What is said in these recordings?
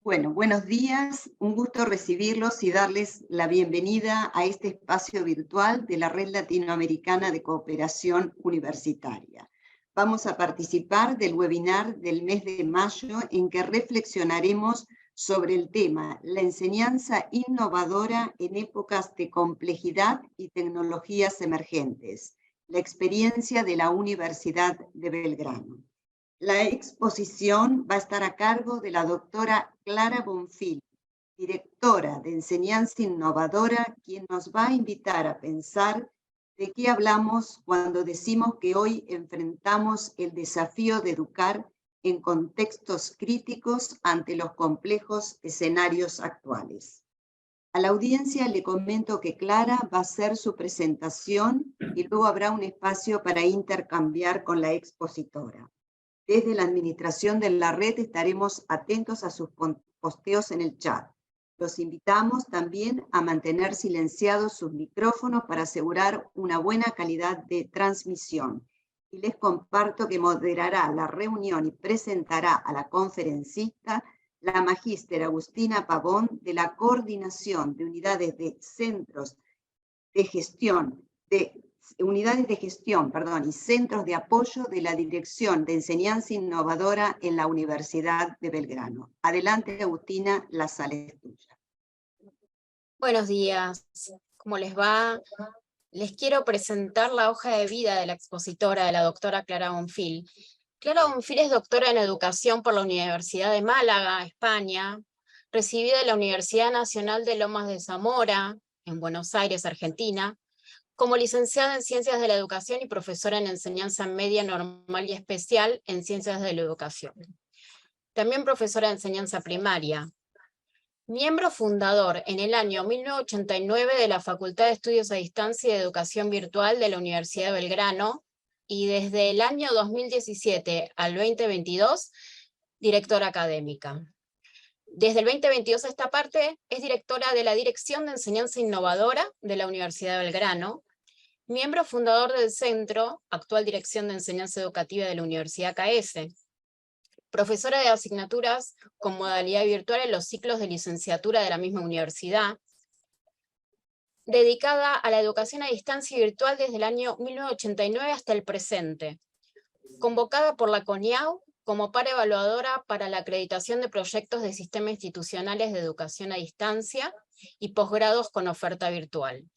Bueno, buenos días, un gusto recibirlos y darles la bienvenida a este espacio virtual de la Red Latinoamericana de Cooperación Universitaria. Vamos a participar del webinar del mes de mayo en que reflexionaremos sobre el tema La enseñanza innovadora en épocas de complejidad y tecnologías emergentes, la experiencia de la Universidad de Belgrano. La exposición va a estar a cargo de la doctora Clara Bonfil, directora de Enseñanza Innovadora, quien nos va a invitar a pensar de qué hablamos cuando decimos que hoy enfrentamos el desafío de educar en contextos críticos ante los complejos escenarios actuales. A la audiencia le comento que Clara va a hacer su presentación y luego habrá un espacio para intercambiar con la expositora. Desde la administración de la red estaremos atentos a sus posteos en el chat. Los invitamos también a mantener silenciados sus micrófonos para asegurar una buena calidad de transmisión. Y les comparto que moderará la reunión y presentará a la conferencista la magíster Agustina Pavón de la Coordinación de Unidades de Centros de Gestión y centros de apoyo de la Dirección de Enseñanza Innovadora en la Universidad de Belgrano. Adelante, Agustina, la sala es tuya. Buenos días, ¿cómo les va? Les quiero presentar la hoja de vida de la expositora, de la doctora Clara Bonfil. Clara Bonfil es doctora en Educación por la Universidad de Málaga, España, recibida de la Universidad Nacional de Lomas de Zamora, en Buenos Aires, Argentina, como licenciada en Ciencias de la Educación y profesora en Enseñanza Media Normal y Especial en Ciencias de la Educación. También profesora de Enseñanza Primaria. Miembro fundador en el año 1989 de la Facultad de Estudios a Distancia y de Educación Virtual de la Universidad de Belgrano y desde el año 2017 al 2022, directora académica. Desde el 2022 a esta parte es directora de la Dirección de Enseñanza Innovadora de la Universidad de Belgrano, miembro fundador del Centro, actual Dirección de Enseñanza Educativa de la Universidad KS, profesora de asignaturas con modalidad virtual en los ciclos de licenciatura de la misma universidad, dedicada a la educación a distancia y virtual desde el año 1989 hasta el presente, convocada por la CONIAU como par evaluadora para la acreditación de proyectos de sistemas institucionales de educación a distancia y posgrados con oferta virtual.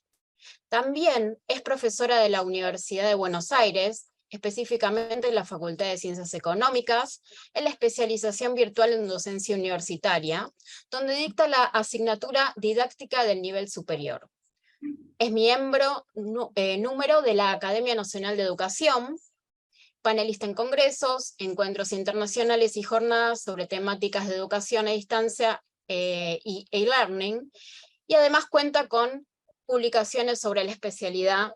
También es profesora de la Universidad de Buenos Aires, específicamente en la Facultad de Ciencias Económicas, en la especialización virtual en docencia universitaria, donde dicta la asignatura didáctica del nivel superior. Es miembro número de la Academia Nacional de Educación, panelista en congresos, encuentros internacionales y jornadas sobre temáticas de educación a distancia y e-learning, y además cuenta con publicaciones sobre la especialidad,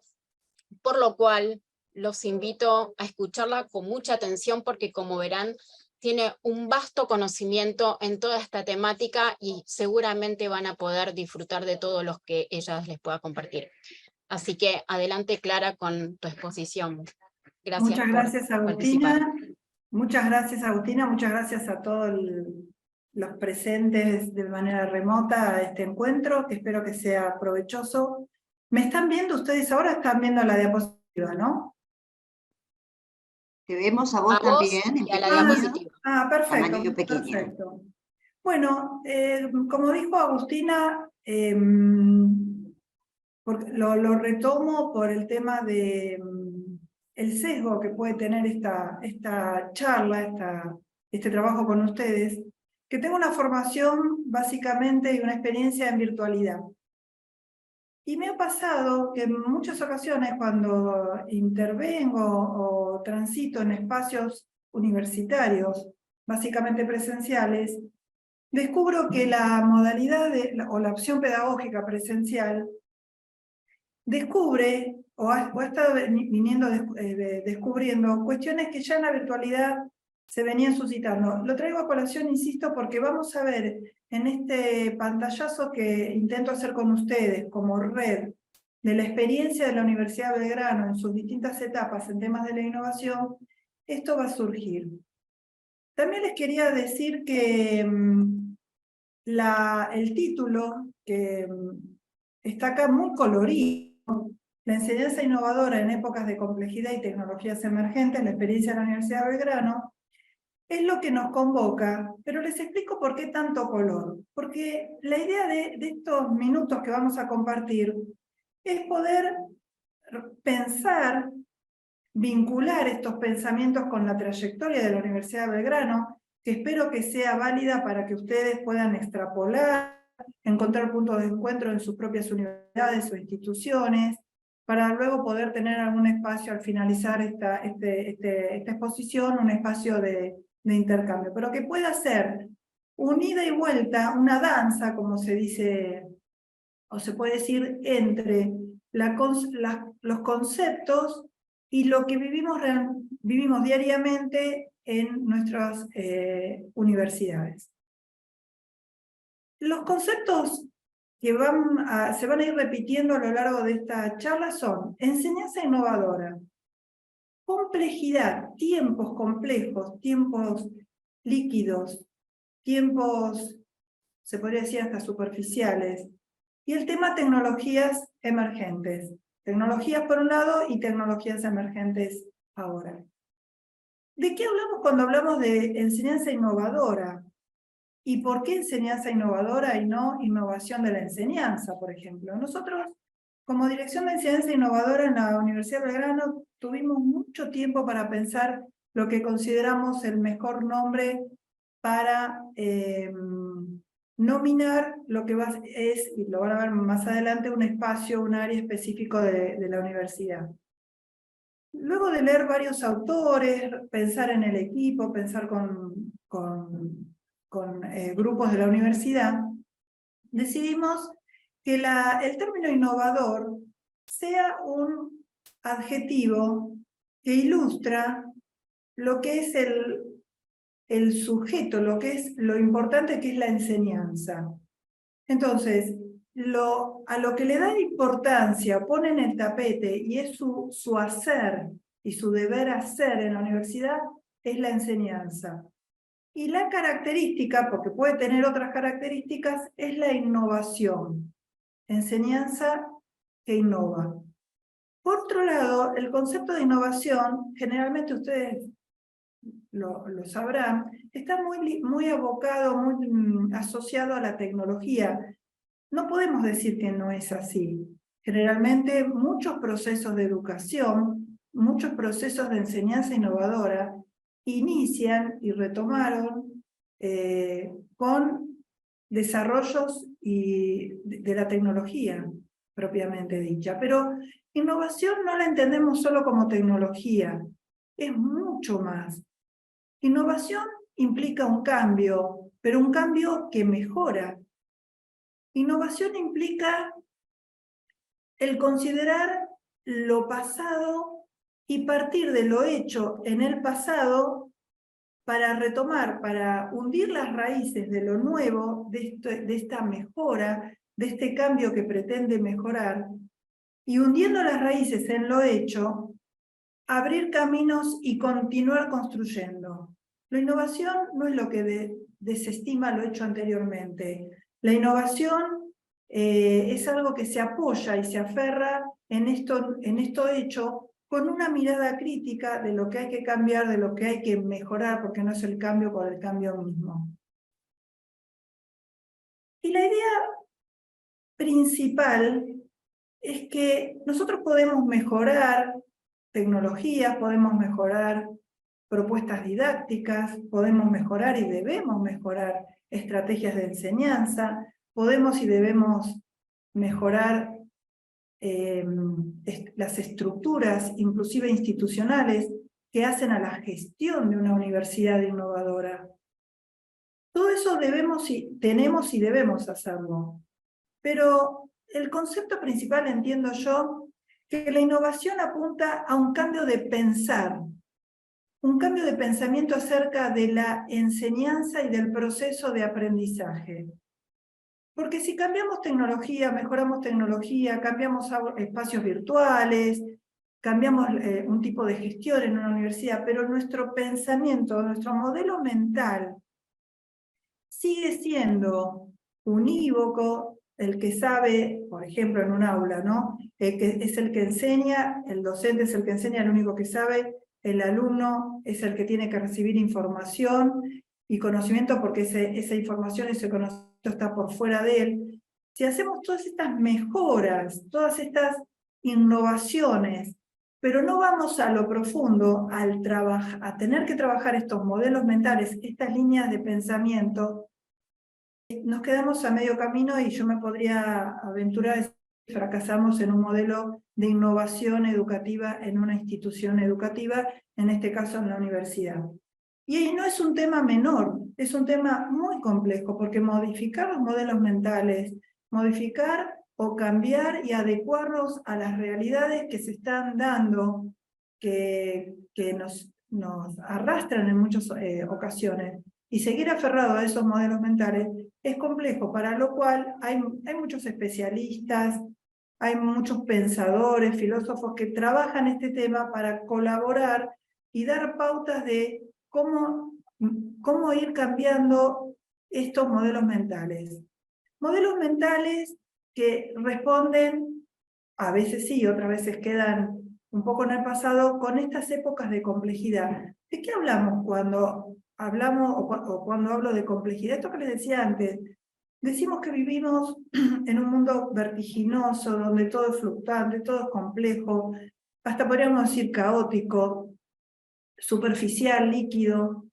por lo cual los invito a escucharla con mucha atención porque, como verán, tiene un vasto conocimiento en toda esta temática y seguramente van a poder disfrutar de todo lo que ella les pueda compartir. Así que adelante, Clara, con tu exposición. Gracias. Muchas gracias, Agustina. Muchas gracias, Agustina. Muchas gracias a todos los presentes de manera remota a este encuentro, que espero que sea provechoso. ¿Me están viendo ustedes ahora? Están viendo la diapositiva, ¿no? Te vemos a vos también. Y a la diapositiva. Perfecto. Tamaño pequeño. Perfecto. Bueno, como dijo Agustina, lo retomo por el tema de el sesgo que puede tener esta charla, este trabajo con ustedes, que tengo una formación básicamente y una experiencia en virtualidad. Y me ha pasado que en muchas ocasiones cuando intervengo o transito en espacios universitarios, básicamente presenciales, descubro que la modalidad o la opción pedagógica presencial descubre o ha estado descubriendo cuestiones que ya en la virtualidad se venían suscitando. Lo traigo a colación, insisto, porque vamos a ver en este pantallazo que intento hacer con ustedes como red de la experiencia de la Universidad de Belgrano en sus distintas etapas en temas de la innovación, esto va a surgir. También les quería decir que el título, que está acá muy colorido, la enseñanza innovadora en épocas de complejidad y tecnologías emergentes, la experiencia de la Universidad de Belgrano, es lo que nos convoca, pero les explico por qué tanto color. Porque la idea de estos minutos que vamos a compartir es poder pensar, vincular estos pensamientos con la trayectoria de la Universidad de Belgrano, que espero que sea válida para que ustedes puedan extrapolar, encontrar puntos de encuentro en sus propias universidades o instituciones, para luego poder tener algún espacio al finalizar esta exposición, un espacio de intercambio, pero que pueda ser un ida y vuelta, una danza, como se dice, o se puede decir, entre los conceptos y lo que vivimos diariamente en nuestras universidades. Los conceptos que se van a ir repitiendo a lo largo de esta charla son enseñanza innovadora, complejidad, tiempos complejos, tiempos líquidos, tiempos, se podría decir hasta superficiales, y el tema tecnologías emergentes. Tecnologías por un lado y tecnologías emergentes ahora. ¿De qué hablamos cuando hablamos de enseñanza innovadora? ¿Y por qué enseñanza innovadora y no innovación de la enseñanza, por ejemplo? Nosotros, como Dirección de Enseñanza Innovadora en la Universidad de Belgrano, tuvimos mucho tiempo para pensar lo que consideramos el mejor nombre para nominar lo que es, y lo van a ver más adelante, un espacio, un área específico de la universidad. Luego de leer varios autores, pensar en el equipo, pensar con grupos de la universidad, decidimos que el término innovador sea un adjetivo que ilustra lo que es el sujeto, lo que es lo importante que es la enseñanza. Entonces, a lo que le da importancia, pone en el tapete, y es su hacer y su deber hacer en la universidad, es la enseñanza. Y la característica, porque puede tener otras características, es la innovación. Enseñanza que innova. Por otro lado, el concepto de innovación, generalmente ustedes lo sabrán, está muy abocado, muy asociado a la tecnología. No podemos decir que no es así. Generalmente muchos procesos de educación, muchos procesos de enseñanza innovadora inician y retomaron con desarrollos de la tecnología propiamente dicha. Pero innovación no la entendemos solo como tecnología, es mucho más. Innovación implica un cambio, pero un cambio que mejora. Innovación implica el considerar lo pasado y partir de lo hecho en el pasado para retomar, para hundir las raíces de lo nuevo, de esta mejora, de este cambio que pretende mejorar, y hundiendo las raíces en lo hecho, abrir caminos y continuar construyendo. La innovación no es lo que desestima lo hecho anteriormente. La innovación es algo que se apoya y se aferra en esto hecho con una mirada crítica de lo que hay que cambiar, de lo que hay que mejorar, porque no es el cambio por el cambio mismo. Y la idea principal es que nosotros podemos mejorar tecnologías, podemos mejorar propuestas didácticas, podemos mejorar y debemos mejorar estrategias de enseñanza, podemos y debemos mejorar las estructuras, inclusive institucionales, que hacen a la gestión de una universidad innovadora. Todo eso tenemos y debemos hacerlo. Pero el concepto principal, entiendo yo, que la innovación apunta a un cambio de pensar, un cambio de pensamiento acerca de la enseñanza y del proceso de aprendizaje. Porque si cambiamos tecnología, mejoramos tecnología, cambiamos espacios virtuales, cambiamos un tipo de gestión en una universidad, pero nuestro pensamiento, nuestro modelo mental sigue siendo unívoco, el que sabe, por ejemplo, en un aula, ¿no? Es el que enseña, el docente es el que enseña, el único que sabe, el alumno es el que tiene que recibir información y conocimiento porque esa información, ese conocimiento está por fuera de él. Si hacemos todas estas mejoras, todas estas innovaciones, pero no vamos a lo profundo, a tener que trabajar estos modelos mentales, estas líneas de pensamiento, nos quedamos a medio camino y yo me podría aventurar a decir que fracasamos en un modelo de innovación educativa en una institución educativa, en este caso en la universidad. Y no es un tema menor, es un tema muy complejo, porque modificar los modelos mentales, modificar o cambiar y adecuarlos a las realidades que se están dando, que nos arrastran en muchas ocasiones, y seguir aferrado a esos modelos mentales es complejo, para lo cual hay muchos especialistas, hay muchos pensadores, filósofos que trabajan este tema para colaborar y dar pautas de cómo ir cambiando estos modelos mentales. Modelos mentales que responden, a veces sí, otras veces quedan un poco en el pasado, con estas épocas de complejidad. ¿De qué hablamos cuando hablamos o cuando hablo de complejidad? Esto que les decía antes, decimos que vivimos en un mundo vertiginoso, donde todo es fluctuante, todo es complejo, hasta podríamos decir caótico, superficial, líquido.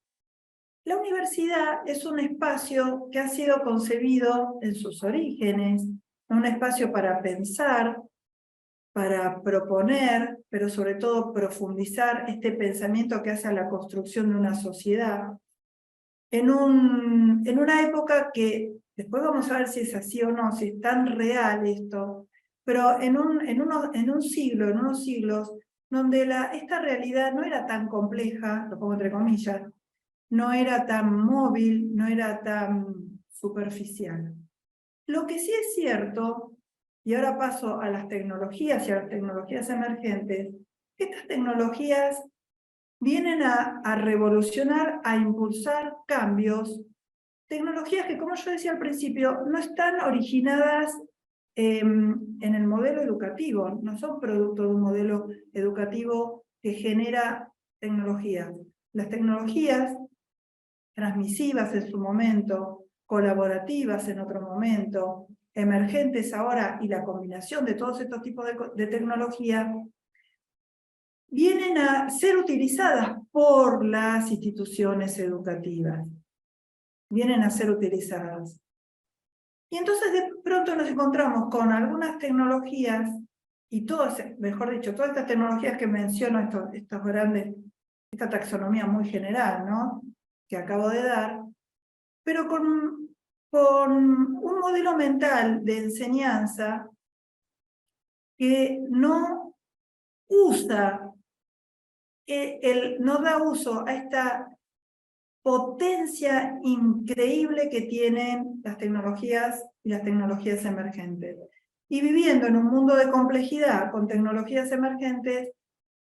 La universidad es un espacio que ha sido concebido en sus orígenes, un espacio para pensar, para proponer, pero sobre todo profundizar este pensamiento que hace a la construcción de una sociedad, en una época que, después vamos a ver si es así o no, si es tan real esto, pero en unos siglos, donde esta realidad no era tan compleja, lo pongo entre comillas, no era tan móvil, no era tan superficial. Lo que sí es cierto, y ahora paso a las tecnologías y a las tecnologías emergentes, estas tecnologías vienen a revolucionar, a impulsar cambios, tecnologías que, como yo decía al principio, no están originadas en el modelo educativo, no son producto de un modelo educativo que genera tecnologías. Las tecnologías transmisivas en su momento, colaborativas en otro momento, emergentes ahora, y la combinación de todos estos tipos de tecnología, vienen a ser utilizadas por las instituciones educativas. Vienen a ser utilizadas. Y entonces de pronto nos encontramos con algunas tecnologías, y todas, mejor dicho, todas estas tecnologías que menciono, estos grandes, esta taxonomía muy general, ¿no?, que acabo de dar, pero con un modelo mental de enseñanza que no usa, no da uso a esta potencia increíble que tienen las tecnologías y las tecnologías emergentes. Y viviendo en un mundo de complejidad con tecnologías emergentes,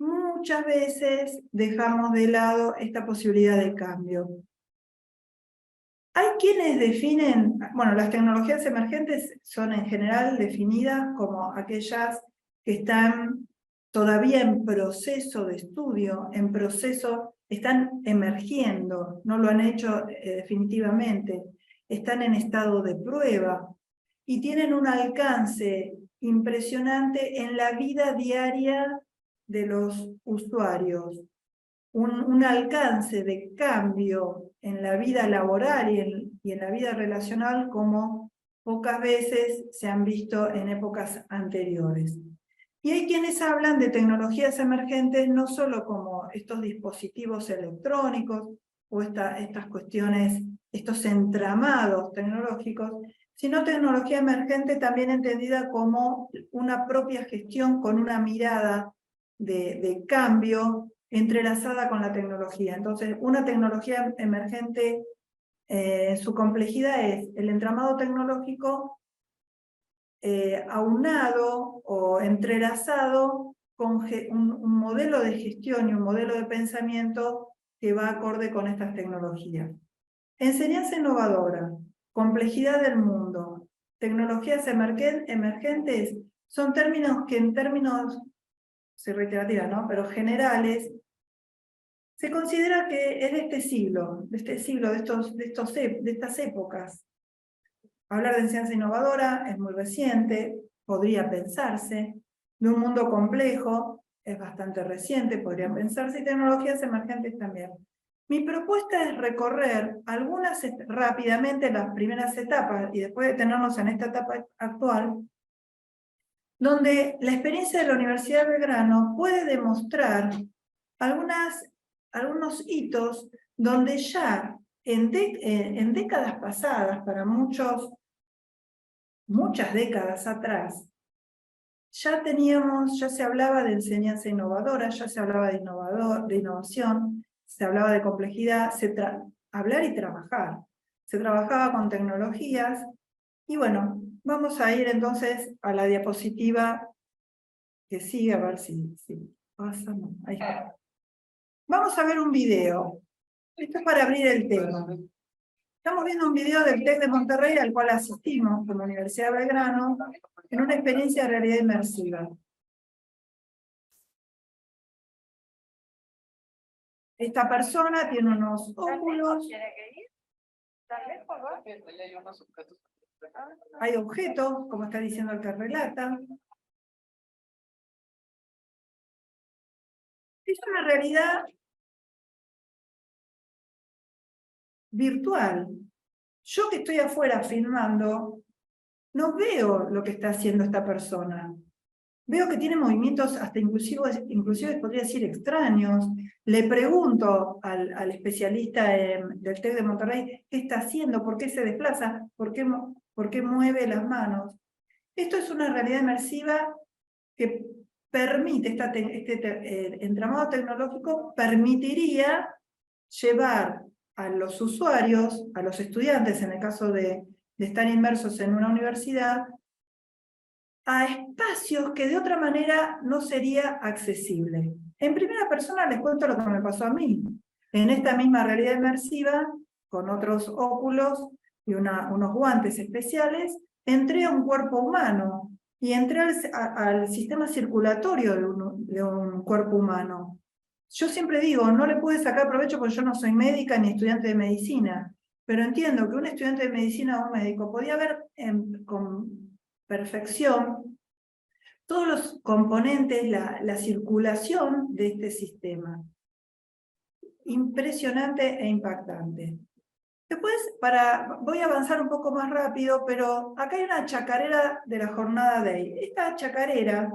muchas veces dejamos de lado esta posibilidad de cambio. Hay quienes definen, bueno, las tecnologías emergentes son en general definidas como aquellas que están todavía en proceso de estudio, en proceso, están emergiendo, no lo han hecho definitivamente, están en estado de prueba y tienen un alcance impresionante en la vida diaria de los usuarios. Un alcance de cambio en la vida laboral y en la vida relacional como pocas veces se han visto en épocas anteriores. Y hay quienes hablan de tecnologías emergentes no solo como estos dispositivos electrónicos o estas cuestiones, estos entramados tecnológicos, sino tecnología emergente también entendida como una propia gestión con una mirada de cambio entrelazada con la tecnología. Entonces, una tecnología emergente, su complejidad es el entramado tecnológico aunado o entrelazado con un modelo de gestión y un modelo de pensamiento que va acorde con estas tecnologías. Enseñanza innovadora. complejidad del mundo, tecnologías emergentes, son términos que en términos, soy reiterativa, ¿no?, pero generales, se considera que es de este siglo, de estas épocas. Hablar de enseñanza innovadora es muy reciente, podría pensarse. De un mundo complejo es bastante reciente, podría pensarse, y tecnologías emergentes también. Mi propuesta es recorrer rápidamente las primeras etapas y después detenernos en esta etapa actual, donde la experiencia de la Universidad de Belgrano puede demostrar algunos hitos donde ya en décadas pasadas, para muchas décadas atrás, ya se hablaba de enseñanza innovadora, ya se hablaba de innovación, se hablaba de complejidad, hablar y trabajar. Se trabajaba con tecnologías, y bueno, vamos a ir entonces a la diapositiva que sigue, a ver si pasa. No, ahí está. Vamos a ver un video. Esto es para abrir el tema. Estamos viendo un video del TEC de Monterrey al cual asistimos como Universidad de Belgrano en una experiencia de realidad inmersiva. Esta persona tiene unos óculos. Hay objetos, como está diciendo el que relata. Es una realidad virtual. Yo que estoy afuera filmando, no veo lo que está haciendo esta persona. Veo que tiene movimientos hasta inclusive podría decir extraños. Le pregunto al especialista del TEC de Monterrey qué está haciendo, por qué se desplaza, por qué mueve las manos. Esto es una realidad inmersiva que permite, este entramado tecnológico permitiría llevar a los usuarios, a los estudiantes, en el caso de estar inmersos en una universidad, a espacios que de otra manera no sería accesible. En primera persona les cuento lo que me pasó a mí. En esta misma realidad inmersiva, con otros óculos y unos guantes especiales, entré a un cuerpo humano y entré al sistema circulatorio de un cuerpo humano. Yo siempre digo, no le pude sacar provecho porque yo no soy médica ni estudiante de medicina, pero entiendo que un estudiante de medicina o un médico podía ver con perfección todos los componentes, la circulación de este sistema. Impresionante e impactante. Después, voy a avanzar un poco más rápido, pero acá hay una chacarera de la jornada Day. Esta chacarera,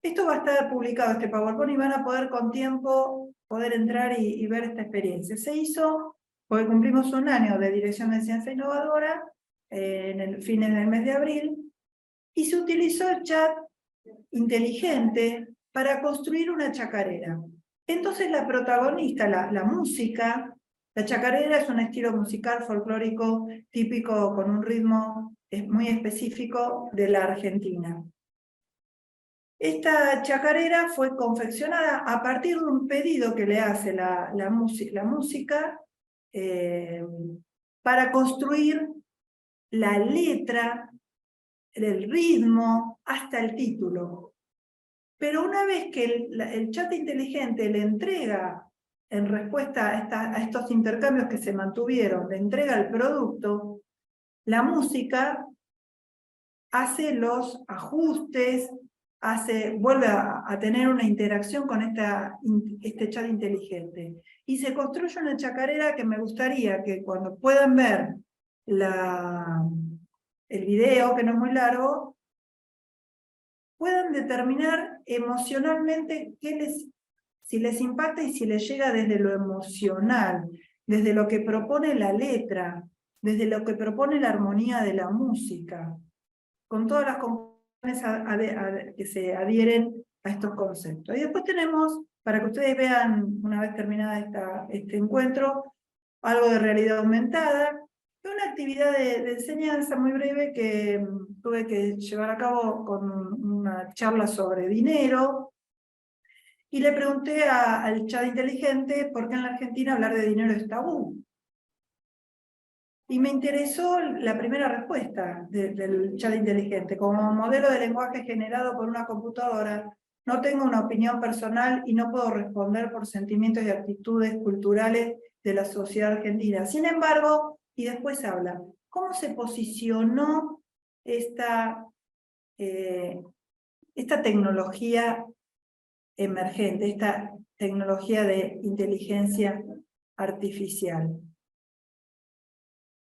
esto va a estar publicado, este PowerPoint, y van a poder con tiempo poder entrar y ver esta experiencia. Se hizo porque cumplimos un año de Dirección de Ciencia Innovadora, en el fines del mes de abril, y se utilizó el chat inteligente para construir una chacarera. Entonces la protagonista, la música, la chacarera es un estilo musical folclórico típico con un ritmo muy específico de la Argentina. Esta chacarera fue confeccionada a partir de un pedido que le hace la música para construir la letra, el ritmo, hasta el título. Pero una vez que el chat inteligente le entrega, en respuesta a estos intercambios que se mantuvieron, le entrega el producto, la música hace los ajustes, vuelve a tener una interacción con este chat inteligente. Y se construye una chacarera que me gustaría que cuando puedan ver el video, que no es muy largo, puedan determinar emocionalmente si les impacta y si les llega desde lo emocional, desde lo que propone la letra, desde lo que propone la armonía de la música, con todas las componentes que se adhieren a estos conceptos. Y después tenemos, para que ustedes vean, una vez terminada este encuentro, algo de realidad aumentada, una actividad de enseñanza muy breve que tuve que llevar a cabo con una charla sobre dinero, y le pregunté al chat inteligente por qué en la Argentina hablar de dinero es tabú. Y me interesó la primera respuesta del chat inteligente. Como modelo de lenguaje generado por una computadora, no tengo una opinión personal y no puedo responder por sentimientos y actitudes culturales de la sociedad argentina. Sin embargo, y después habla, ¿cómo se posicionó esta tecnología emergente, esta tecnología de inteligencia artificial?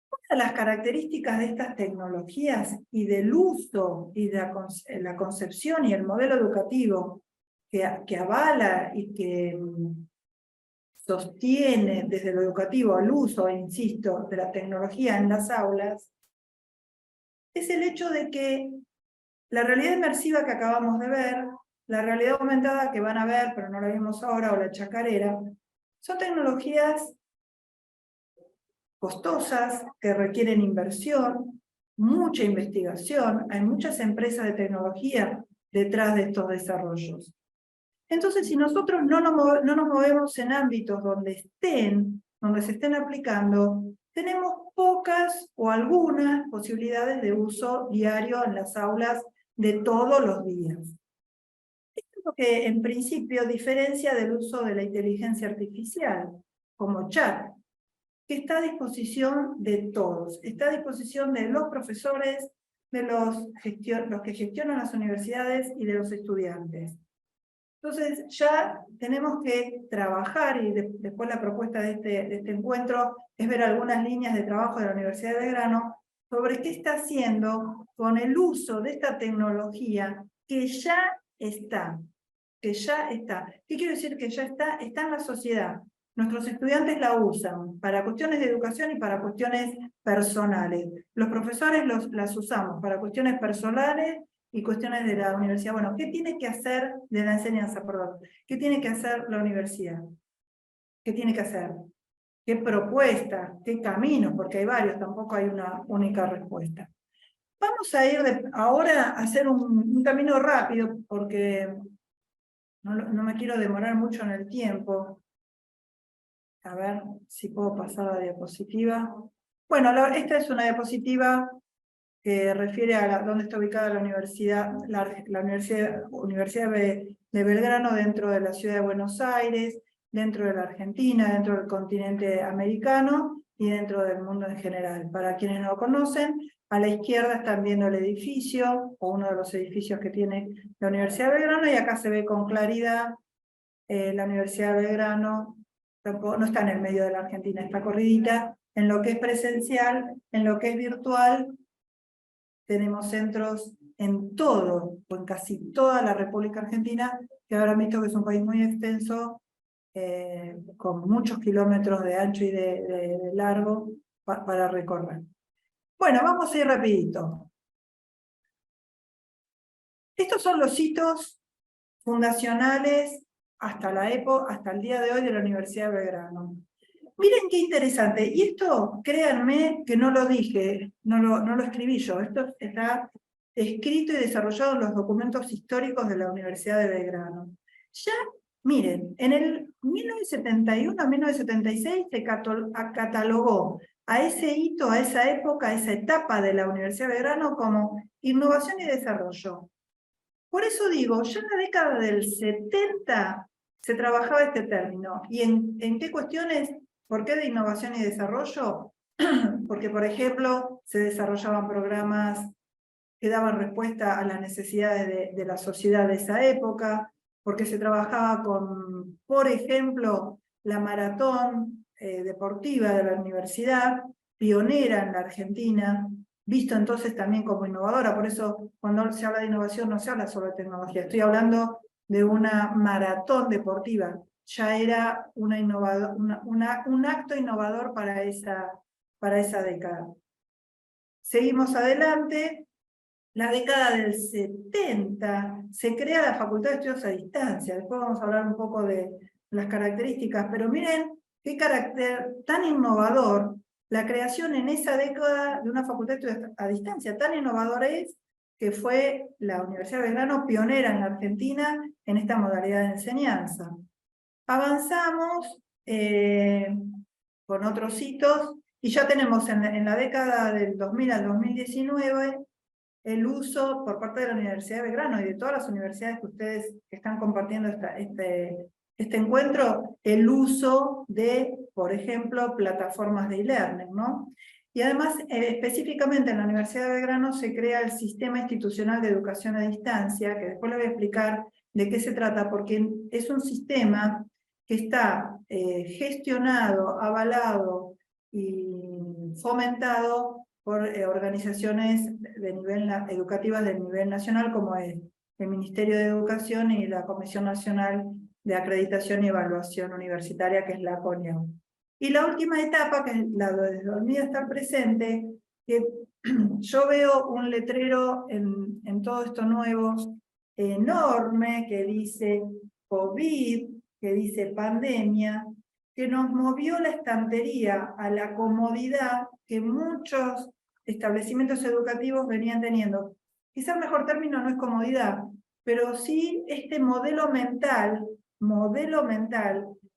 Una de las características de estas tecnologías y del uso y de la concepción y el modelo educativo que avala y que sostiene desde lo educativo el uso, insisto, de la tecnología en las aulas, es el hecho de que la realidad inmersiva que acabamos de ver, la realidad aumentada que van a ver, pero no la vimos ahora, o la chacarera, son tecnologías costosas, que requieren inversión, mucha investigación, hay muchas empresas de tecnología detrás de estos desarrollos. Entonces, si nosotros no nos movemos en ámbitos donde se estén aplicando, tenemos pocas o algunas posibilidades de uso diario en las aulas de todos los días. Esto es lo que en principio diferencia del uso de la inteligencia artificial, como chat, que está a disposición de todos, está a disposición de los profesores, de los que gestionan las universidades y de los estudiantes. Entonces ya tenemos que trabajar, y después la propuesta de este encuentro es ver algunas líneas de trabajo de la Universidad de Belgrano sobre qué está haciendo con el uso de esta tecnología que ya está. ¿Qué quiero decir que ya está? Está en la sociedad. Nuestros estudiantes la usan para cuestiones de educación y para cuestiones personales. Los profesores las usamos para cuestiones personales y cuestiones de la universidad. Bueno, ¿qué tiene que hacer de la enseñanza, perdón? ¿Qué tiene que hacer la universidad? ¿Qué tiene que hacer? ¿Qué propuestas? ¿Qué caminos? Porque hay varios, tampoco hay una única respuesta. Vamos a ir ahora a hacer un camino rápido, porque no me quiero demorar mucho en el tiempo. A ver si puedo pasar la diapositiva. Bueno, esta es una diapositiva que refiere a dónde está ubicada la universidad, Universidad de Belgrano dentro de la ciudad de Buenos Aires, dentro de la Argentina, dentro del continente americano y dentro del mundo en general. Para quienes no lo conocen, a la izquierda están viendo el edificio, o uno de los edificios que tiene la Universidad de Belgrano, y acá se ve con claridad la Universidad de Belgrano. No está en el medio de la Argentina, está corridita. En lo que es presencial, en lo que es virtual, tenemos centros en todo, o en casi toda la República Argentina, que habrán visto que es un país muy extenso, con muchos kilómetros de ancho y de largo para recorrer. Bueno, vamos a ir rapidito. Estos son los hitos fundacionales hasta el día de hoy de la Universidad de Belgrano. Miren qué interesante, y esto, créanme que no lo dije, no lo escribí yo, esto está escrito y desarrollado en los documentos históricos de la Universidad de Belgrano. Ya, miren, en el 1971-1976 se catalogó a ese hito, a esa época, a esa etapa de la Universidad de Belgrano como innovación y desarrollo. Por eso digo, ya en la década del 70 se trabajaba este término. ¿Y en qué cuestiones? ¿Por qué de innovación y desarrollo? Porque, por ejemplo, se desarrollaban programas que daban respuesta a las necesidades de la sociedad de esa época, porque se trabajaba con, por ejemplo, la maratón deportiva de la universidad, pionera en la Argentina, visto entonces también como innovadora. Por eso cuando se habla de innovación no se habla solo de tecnología, estoy hablando de una maratón deportiva. Ya era un acto innovador para esa década. Seguimos adelante. La década del 70 se crea la Facultad de Estudios a Distancia. Después vamos a hablar un poco de las características, pero miren qué carácter tan innovador la creación en esa década de una Facultad de Estudios a Distancia. Tan innovadora es que fue la Universidad de Belgrano pionera en la Argentina en esta modalidad de enseñanza. Avanzamos con otros hitos, Y ya tenemos en la década del 2000 al 2019 el uso por parte de la Universidad de Belgrano y de todas las universidades que ustedes están compartiendo este encuentro, el uso de, por ejemplo, plataformas de e-learning, ¿no? Y además, específicamente en la Universidad de Belgrano se crea el Sistema Institucional de Educación a Distancia, que después les voy a explicar de qué se trata, porque es un sistema que está gestionado, avalado y fomentado por organizaciones educativas de nivel nacional, como es el Ministerio de Educación y la Comisión Nacional de Acreditación y Evaluación Universitaria, que es la CONIAU. Y la última etapa, que es la de donde estar presente, que yo veo un letrero en todo esto nuevo, enorme, que dice COVID, que dice pandemia, que nos movió la estantería a la comodidad que muchos establecimientos educativos venían teniendo. Quizá el mejor término no es comodidad, pero sí este modelo mental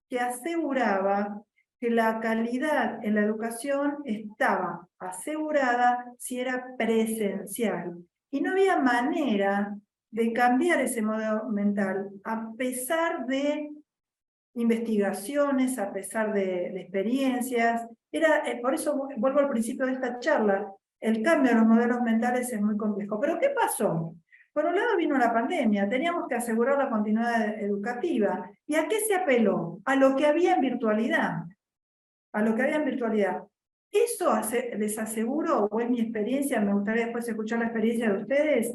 que aseguraba que la calidad en la educación estaba asegurada si era presencial. Y no había manera de cambiar ese modelo mental, a pesar de investigaciones, a pesar de experiencias. Por eso vuelvo al principio de esta charla, el cambio de los modelos mentales es muy complejo. ¿Pero qué pasó? Por un lado vino la pandemia, teníamos que asegurar la continuidad educativa. ¿Y a qué se apeló? A lo que había en virtualidad. A lo que había en virtualidad. Eso les aseguro, o es mi experiencia, me gustaría después escuchar la experiencia de ustedes.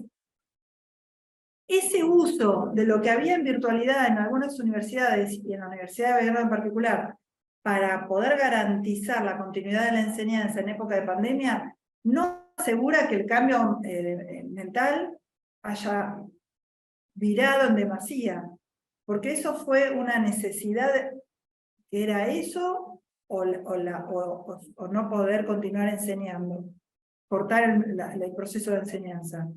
Ese uso de lo que había en virtualidad en algunas universidades, y en la Universidad de Belgrano en particular, para poder garantizar la continuidad de la enseñanza en época de pandemia, no asegura que el cambio mental haya virado en demasía, porque eso fue una necesidad, que era eso, o no poder continuar enseñando, cortar el proceso de enseñanza.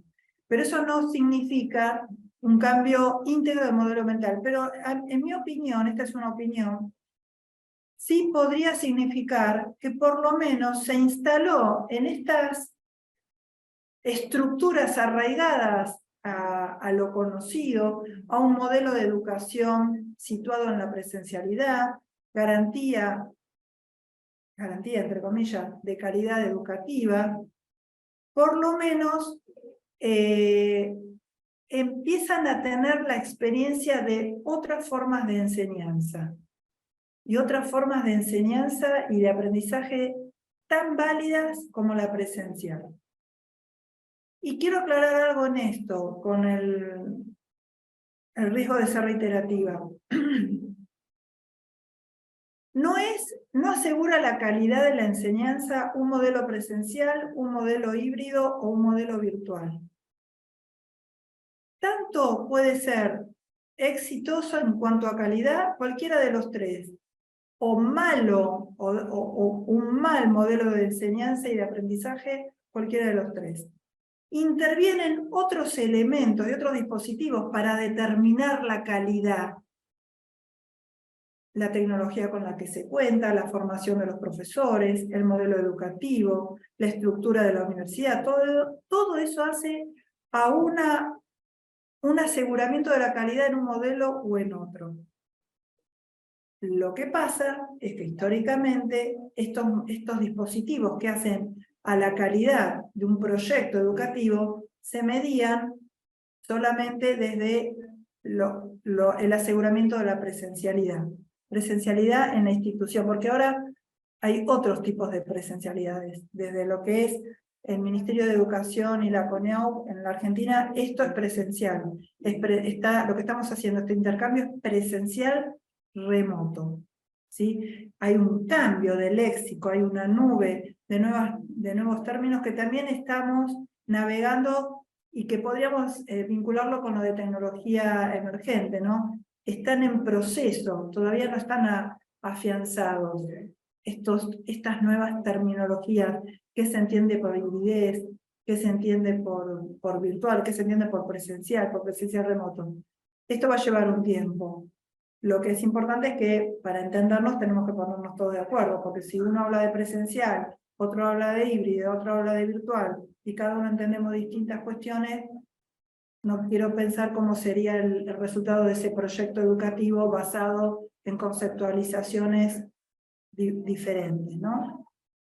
Pero eso no significa un cambio íntegro del modelo mental. Pero en mi opinión, esta es una opinión, sí podría significar que por lo menos se instaló en estas estructuras arraigadas a lo conocido, a un modelo de educación situado en la presencialidad, garantía entre comillas, de calidad educativa, por lo menos empiezan a tener la experiencia de otras formas de enseñanza. Y otras formas de enseñanza y de aprendizaje tan válidas como la presencial. Y quiero aclarar algo en esto, con el riesgo de ser reiterativa. No asegura la calidad de la enseñanza un modelo presencial, un modelo híbrido o un modelo virtual. Tanto puede ser exitoso en cuanto a calidad, cualquiera de los tres, o malo, o un mal modelo de enseñanza y de aprendizaje, cualquiera de los tres. Intervienen otros elementos y otros dispositivos para determinar la calidad. La tecnología con la que se cuenta, la formación de los profesores, el modelo educativo, la estructura de la universidad, todo eso hace a un aseguramiento de la calidad en un modelo o en otro. Lo que pasa es que históricamente estos dispositivos que hacen a la calidad de un proyecto educativo se medían solamente desde el aseguramiento de la presencialidad. Presencialidad en la institución, porque ahora hay otros tipos de presencialidades, desde lo que es el Ministerio de Educación y la CONIAU en la Argentina, esto es presencial. Lo que estamos haciendo, este intercambio es presencial remoto. ¿Sí? Hay un cambio de léxico, hay una nube de nuevos términos que también estamos navegando y que podríamos vincularlo con lo de tecnología emergente, ¿no? Están en proceso, todavía no están afianzados estas nuevas terminologías, qué se entiende por hibridez, qué se entiende por virtual, qué se entiende por presencial remoto. Esto va a llevar un tiempo, Lo que es importante es que para entendernos tenemos que ponernos todos de acuerdo, porque si uno habla de presencial, otro habla de híbrido, otro habla de virtual, y cada uno entendemos distintas cuestiones, no quiero pensar cómo sería el resultado de ese proyecto educativo basado en conceptualizaciones diferentes, ¿no?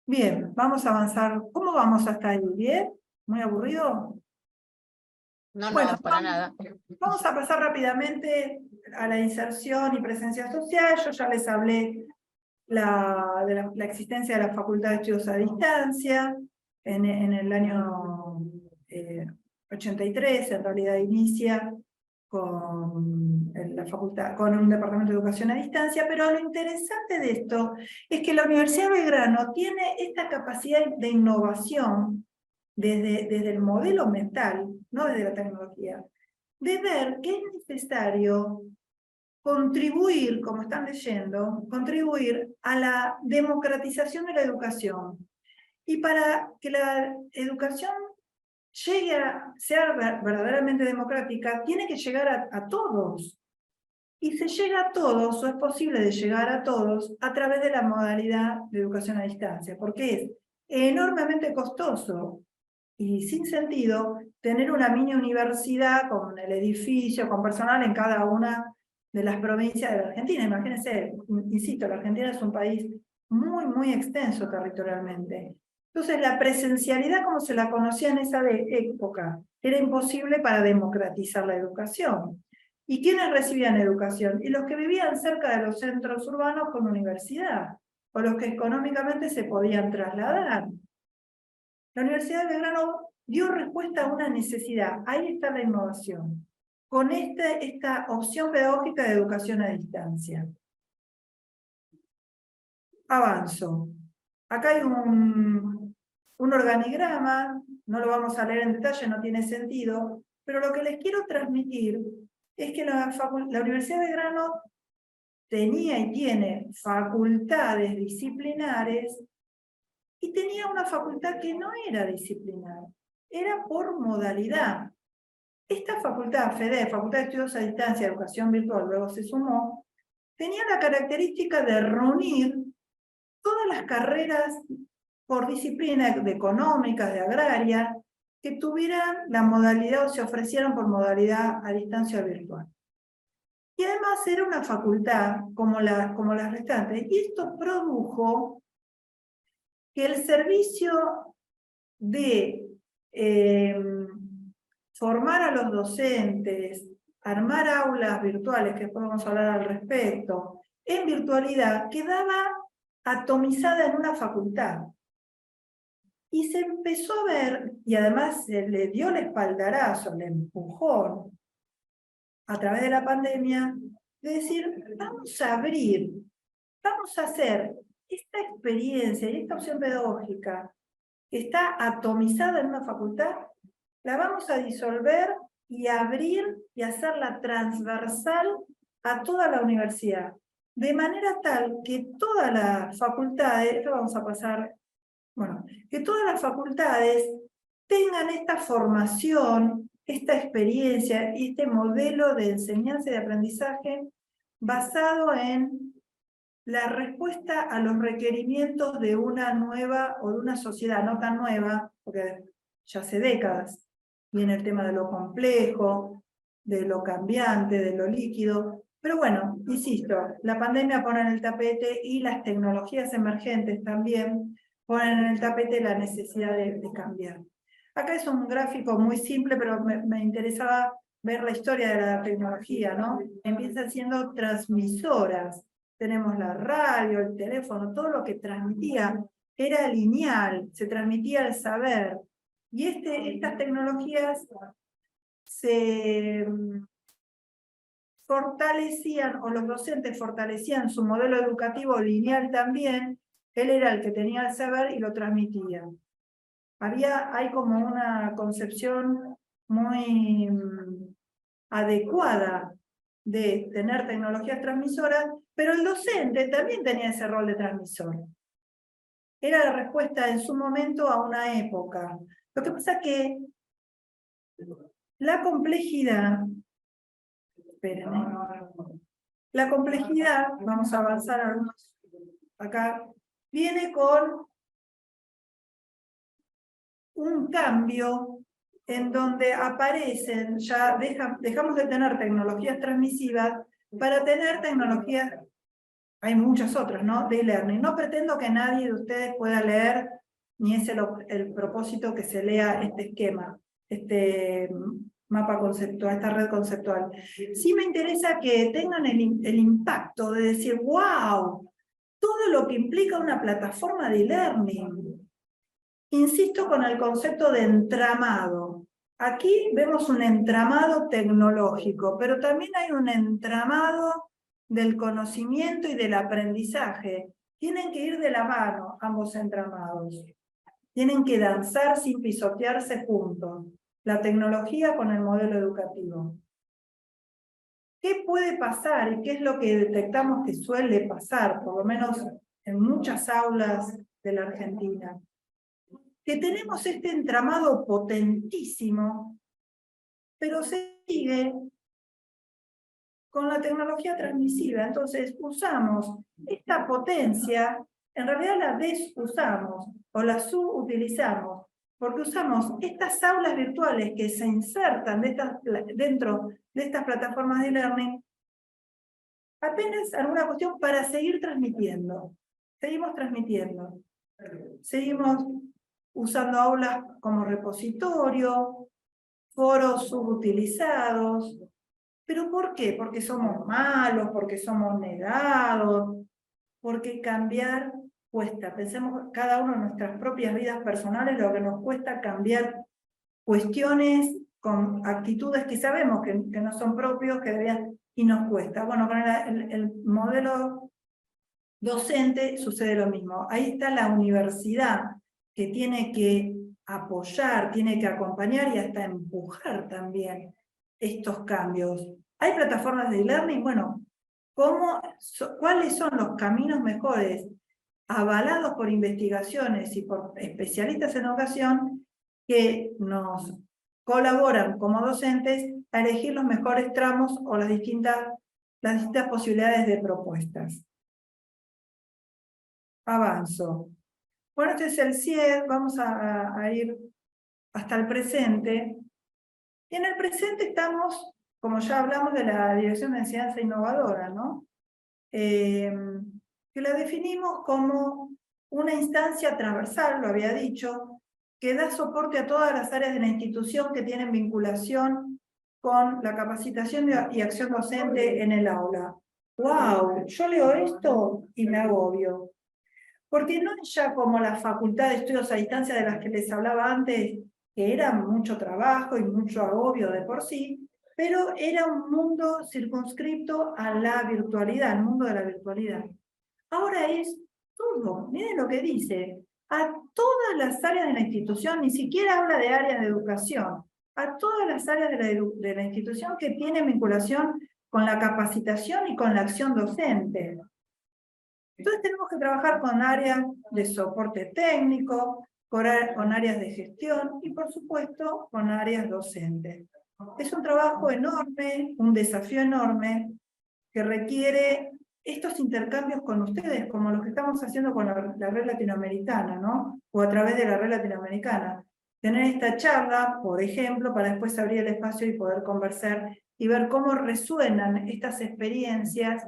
Bien, vamos a avanzar. ¿Cómo vamos hasta ahí? ¿Bien? ¿Muy aburrido? No, Bueno, no, para nada. vamos a pasar rápidamente a la inserción y presencia social. Yo ya les hablé de la existencia de la Facultad de Estudios a Distancia en el año 83, en realidad inicia con la facultad, con un departamento de educación a distancia, pero lo interesante de esto es que la Universidad de Belgrano tiene esta capacidad de innovación desde el modelo mental, no desde la tecnología, de ver que es necesario contribuir, como están leyendo, contribuir a la democratización de la educación. Y para que la educación llegue a ser verdaderamente democrática, tiene que llegar a todos. Y se llega a todos, o es posible de llegar a todos, a través de la modalidad de educación a distancia, porque es enormemente costoso y sin sentido tener una mini universidad con el edificio, con personal en cada una de las provincias de la Argentina. Imagínense, insisto, la Argentina es un país muy, muy extenso territorialmente. Entonces, la presencialidad como se la conocía en esa época era imposible para democratizar la educación. ¿Y quiénes recibían educación? Y los que vivían cerca de los centros urbanos con universidad, o los que económicamente se podían trasladar. La Universidad de Belgrano dio respuesta a una necesidad. Ahí está la innovación, con esta opción pedagógica de educación a distancia. Avanzo. Acá hay un organigrama, no lo vamos a leer en detalle, no tiene sentido, pero lo que les quiero transmitir es que la Universidad de Belgrano tenía y tiene facultades disciplinares y tenía una facultad que no era disciplinar, era por modalidad. Esta facultad, FEDE, Facultad de Estudios a Distancia, Educación Virtual, luego se sumó, tenía la característica de reunir todas las carreras por disciplina de económicas, de agraria, que tuvieran la modalidad o se ofrecieran por modalidad a distancia virtual. Y además era una facultad como las restantes, y esto produjo que el servicio de formar a los docentes, armar aulas virtuales, que podemos hablar al respecto, en virtualidad, quedaba atomizada en una facultad. Y se empezó a ver, y además se le dio el espaldarazo, el empujón, a través de la pandemia, de decir, vamos a abrir, vamos a hacer esta experiencia y esta opción pedagógica que está atomizada en una facultad, la vamos a disolver y abrir y hacerla transversal a toda la universidad. De manera tal que todas las facultades, esto vamos a pasar, bueno, que todas las facultades tengan esta formación, esta experiencia y este modelo de enseñanza y de aprendizaje basado en la respuesta a los requerimientos de una nueva o de una sociedad no tan nueva, porque ya hace décadas viene el tema de lo complejo, de lo cambiante, de lo líquido. Pero bueno, insisto, la pandemia pone en el tapete y las tecnologías emergentes también ponen en el tapete la necesidad de cambiar. Acá es un gráfico muy simple, pero me interesaba ver la historia de la tecnología, ¿no? Empiezan siendo transmisoras. Tenemos la radio, el teléfono, todo lo que transmitía era lineal, se transmitía el saber. Y estas tecnologías se fortalecían, o los docentes fortalecían su modelo educativo lineal también. Él era el que tenía el saber y lo transmitía. Hay como una concepción muy adecuada de tener tecnologías transmisoras, pero el docente también tenía ese rol de transmisor. Era la respuesta en su momento a una época. Lo que pasa es que la complejidad, espérenme, La complejidad, vamos a avanzar algunos acá, viene con un cambio en donde aparecen, ya dejamos de tener tecnologías transmisivas para tener tecnologías, hay muchas otras, ¿no? De e-learning. No pretendo que nadie de ustedes pueda leer, ni es el propósito que se lea este esquema, este mapa conceptual, esta red conceptual. Sí me interesa que tengan el impacto de decir, wow, todo lo que implica una plataforma de e-learning. Insisto con el concepto de entramado. Aquí vemos un entramado tecnológico, pero también hay un entramado del conocimiento y del aprendizaje. Tienen que ir de la mano ambos entramados. Tienen que danzar sin pisotearse juntos. La tecnología con el modelo educativo. ¿Qué puede pasar y qué es lo que detectamos que suele pasar, por lo menos en muchas aulas de la Argentina? Que tenemos este entramado potentísimo, pero se sigue con la tecnología transmisiva. Entonces usamos esta potencia, en realidad la desusamos o la subutilizamos, porque usamos estas aulas virtuales que se insertan dentro de estas plataformas de e-learning, apenas alguna cuestión para seguir transmitiendo. Seguimos transmitiendo. Seguimos usando aulas como repositorio, foros subutilizados. ¿Pero por qué? Porque somos malos, porque somos negados, porque cambiar cuesta. Pensemos cada uno en nuestras propias vidas personales, lo que nos cuesta cambiar cuestiones con actitudes que sabemos que no son propios, que deberían, y nos cuesta. Bueno, con el modelo docente sucede lo mismo. Ahí está la universidad, que tiene que apoyar, tiene que acompañar y hasta empujar también estos cambios. ¿Hay plataformas de e-learning? Bueno, ¿cuáles son los caminos mejores, avalados por investigaciones y por especialistas en educación, que nos colaboran como docentes a elegir los mejores tramos o las distintas posibilidades de propuestas? Avanzo. Bueno, este es el CIED, vamos a ir hasta el presente. Y en el presente estamos, como ya hablamos, de la Dirección de Enseñanza Innovadora, ¿no? Que la definimos como una instancia transversal, lo había dicho, que da soporte a todas las áreas de la institución que tienen vinculación con la capacitación y acción docente en el aula. ¡Wow! Yo leo esto y me agobio. Porque no es ya como la Facultad de Estudios a Distancia de las que les hablaba antes, que era mucho trabajo y mucho agobio de por sí, pero era un mundo circunscripto a la virtualidad, el mundo de la virtualidad. Ahora es todo, miren lo que dice, a todas las áreas de la institución, ni siquiera habla de áreas de educación, a todas las áreas de la institución que tienen vinculación con la capacitación y con la acción docente. Entonces tenemos que trabajar con áreas de soporte técnico, con áreas de gestión y por supuesto con áreas docentes. Es un trabajo enorme, un desafío enorme, que requiere estos intercambios con ustedes, como los que estamos haciendo con la red latinoamericana, ¿no? O a través de la red latinoamericana. Tener esta charla, por ejemplo, para después abrir el espacio y poder conversar y ver cómo resuenan estas experiencias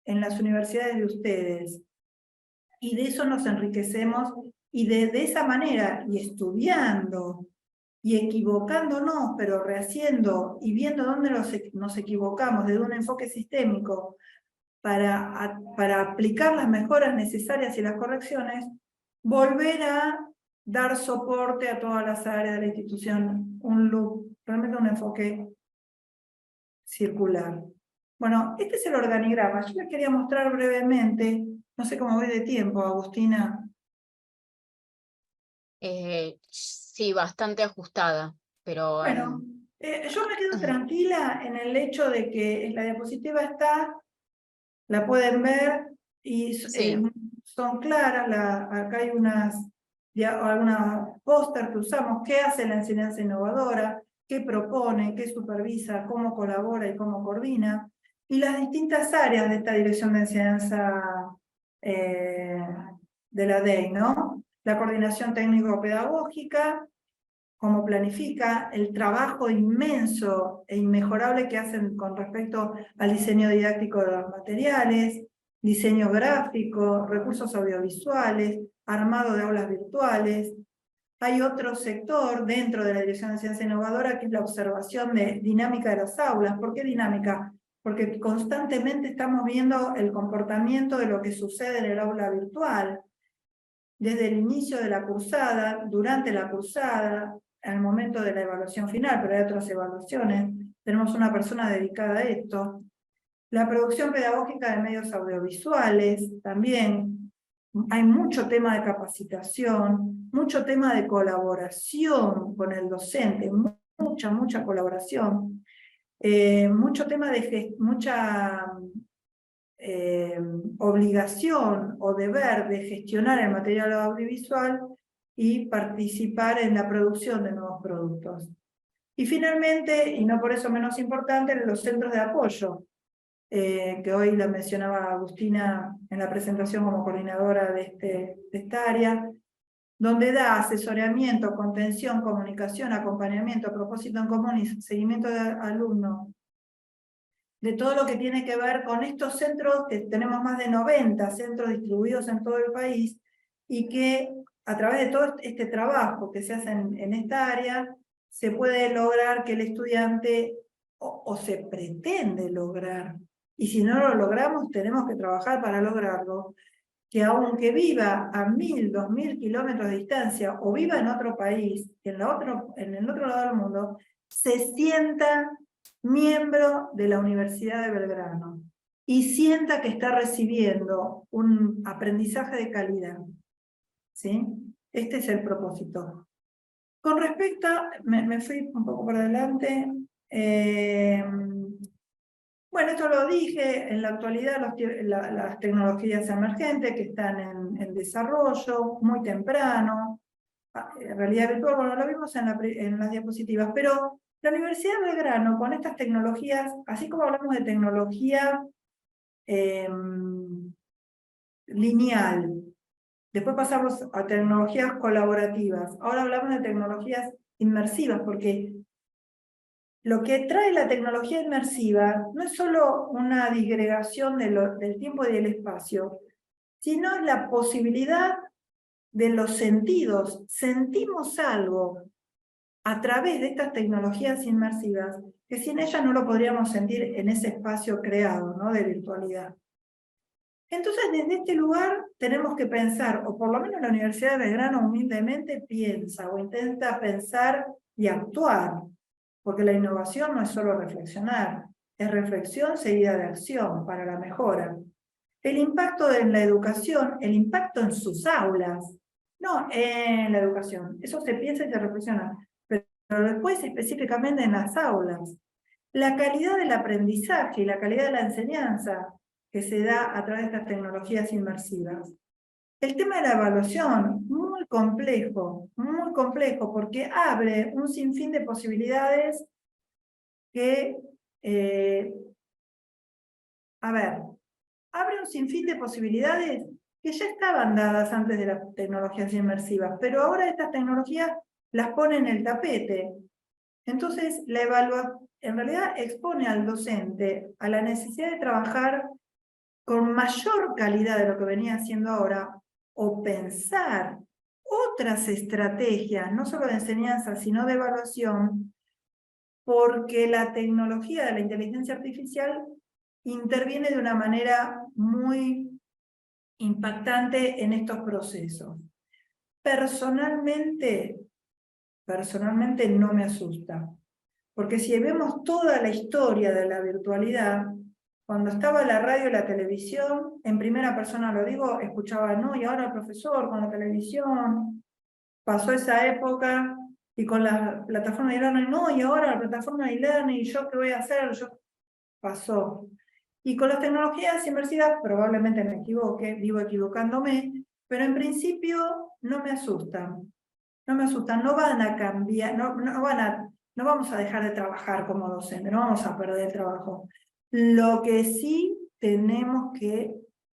en las universidades de ustedes. Y de eso nos enriquecemos, y de esa manera, y estudiando, y equivocándonos, pero rehaciendo, y viendo dónde nos equivocamos, desde un enfoque sistémico, para aplicar las mejoras necesarias y las correcciones, volver a dar soporte a todas las áreas de la institución, un loop, realmente un enfoque circular. Bueno, este es el organigrama. Yo les quería mostrar brevemente, no sé cómo voy de tiempo, Agustina. Sí, bastante ajustada, pero... Bueno, yo me quedo tranquila en el hecho de que la diapositiva está, la pueden ver, y sí. son claras, acá hay algunas póster que usamos, qué hace la enseñanza innovadora, qué propone, qué supervisa, cómo colabora y cómo coordina. y las distintas áreas de esta dirección de enseñanza de la DEI, ¿no? La coordinación técnico-pedagógica, cómo planifica, el trabajo inmenso e inmejorable que hacen con respecto al diseño didáctico de los materiales, diseño gráfico, recursos audiovisuales, armado de aulas virtuales. Hay otro sector dentro de la Dirección de Ciencia Innovadora que es la observación de dinámica de las aulas. ¿Por qué dinámica? Porque constantemente estamos viendo el comportamiento de lo que sucede en el aula virtual, desde el inicio de la cursada, durante la cursada, al momento de la evaluación final, pero hay otras evaluaciones, tenemos una persona dedicada a esto. La producción pedagógica de medios audiovisuales, también hay mucho tema de capacitación, mucho tema de colaboración con el docente, mucha colaboración, mucho tema de mucha obligación o deber de gestionar el material audiovisual y participar en la producción de nuevos productos. Y finalmente, y no por eso menos importante, los centros de apoyo, que hoy la mencionaba Agustina en la presentación como coordinadora de esta área, donde da asesoramiento, contención, comunicación, acompañamiento, propósito en común y seguimiento de alumnos, de todo lo que tiene que ver con estos centros, que tenemos más de 90 centros distribuidos en todo el país, y que a través de todo este trabajo que se hace en esta área, se puede lograr que el estudiante, o se pretende lograr, y si no lo logramos tenemos que trabajar para lograrlo, que aunque viva a 1000, 2000 kilómetros de distancia, o viva en otro país, en el otro lado del mundo, se sienta miembro de la Universidad de Belgrano y sienta que está recibiendo un aprendizaje de calidad. ¿Sí? Este es el propósito. Con respecto, me fui un poco para adelante. Bueno, esto lo dije, en la actualidad las tecnologías emergentes que están en desarrollo, muy temprano, realidad virtual, bueno, lo vimos en las diapositivas, pero la Universidad de Belgrano, con estas tecnologías, así como hablamos de tecnología lineal, después pasamos a tecnologías colaborativas, ahora hablamos de tecnologías inmersivas, porque lo que trae la tecnología inmersiva no es solo una disgregación del tiempo y del espacio, sino la posibilidad de los sentidos. Sentimos algo a través de estas tecnologías inmersivas, que sin ellas no lo podríamos sentir en ese espacio creado, ¿no?, de virtualidad. Entonces, desde este lugar tenemos que pensar, o por lo menos la Universidad de Belgrano humildemente piensa, o intenta pensar y actuar, porque la innovación no es solo reflexionar, es reflexión seguida de acción para la mejora. El impacto en la educación, el impacto en sus aulas, no en la educación, eso se piensa y se reflexiona, pero después específicamente en las aulas. La calidad del aprendizaje y la calidad de la enseñanza que se da a través de estas tecnologías inmersivas. El tema de la evaluación, muy complejo, porque abre un sinfín de posibilidades que, abre un sinfín de posibilidades que ya estaban dadas antes de las tecnologías inmersivas, pero ahora estas tecnologías las ponen en el tapete. Entonces, la evaluación en realidad expone al docente a la necesidad de trabajar con mayor calidad de lo que venía haciendo ahora, o pensar otras estrategias, no solo de enseñanza, sino de evaluación, porque la tecnología de la inteligencia artificial interviene de una manera muy impactante en estos procesos. Personalmente no me asusta, porque si vemos toda la historia de la virtualidad, cuando estaba la radio y la televisión, en primera persona lo digo, escuchaba, no, y ahora el profesor con la televisión, pasó esa época, y con la plataforma de e-learning, no, y ahora la plataforma de e-learning, ¿y yo qué voy a hacer? Pasó. Y con las tecnologías inmersivas, probablemente me equivoque, vivo equivocándome, pero en principio no me asustan. No me asustan, no van a cambiar, no vamos a dejar de trabajar como docente, no vamos a perder el trabajo. Lo que sí tenemos que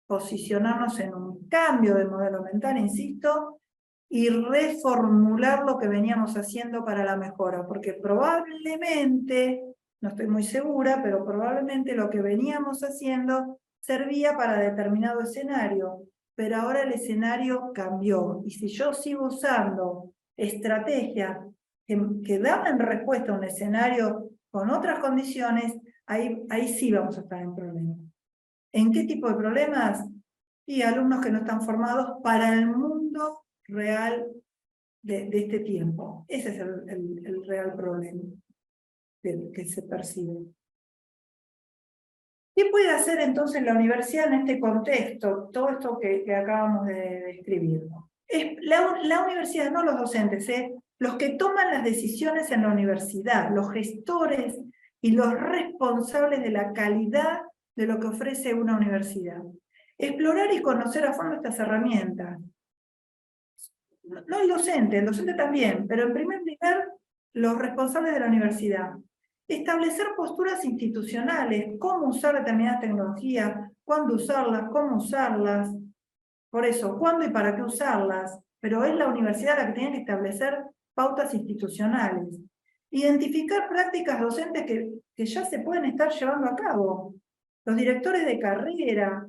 posicionarnos en un cambio de modelo mental, insisto, y reformular lo que veníamos haciendo para la mejora, porque probablemente, no estoy muy segura, pero probablemente lo que veníamos haciendo servía para determinado escenario, pero ahora el escenario cambió, y si yo sigo usando estrategias que daban respuesta a un escenario con otras condiciones, ahí sí vamos a estar en problemas. ¿En qué tipo de problemas? Y alumnos que no están formados para el mundo real de este tiempo. Ese es el real problema que se percibe. ¿Qué puede hacer entonces la universidad en este contexto? Todo esto que acabamos de describir. La universidad, no los docentes, los que toman las decisiones en la universidad, los gestores y los responsables de la calidad de lo que ofrece una universidad. Explorar y conocer a fondo estas herramientas. No el docente también, pero en primer lugar, los responsables de la universidad. Establecer posturas institucionales, cómo usar determinadas tecnologías, cuándo usarlas, cómo usarlas. Por eso, cuándo y para qué usarlas. Pero es la universidad la que tiene que establecer pautas institucionales. Identificar prácticas docentes que ya se pueden estar llevando a cabo. Los directores de carrera,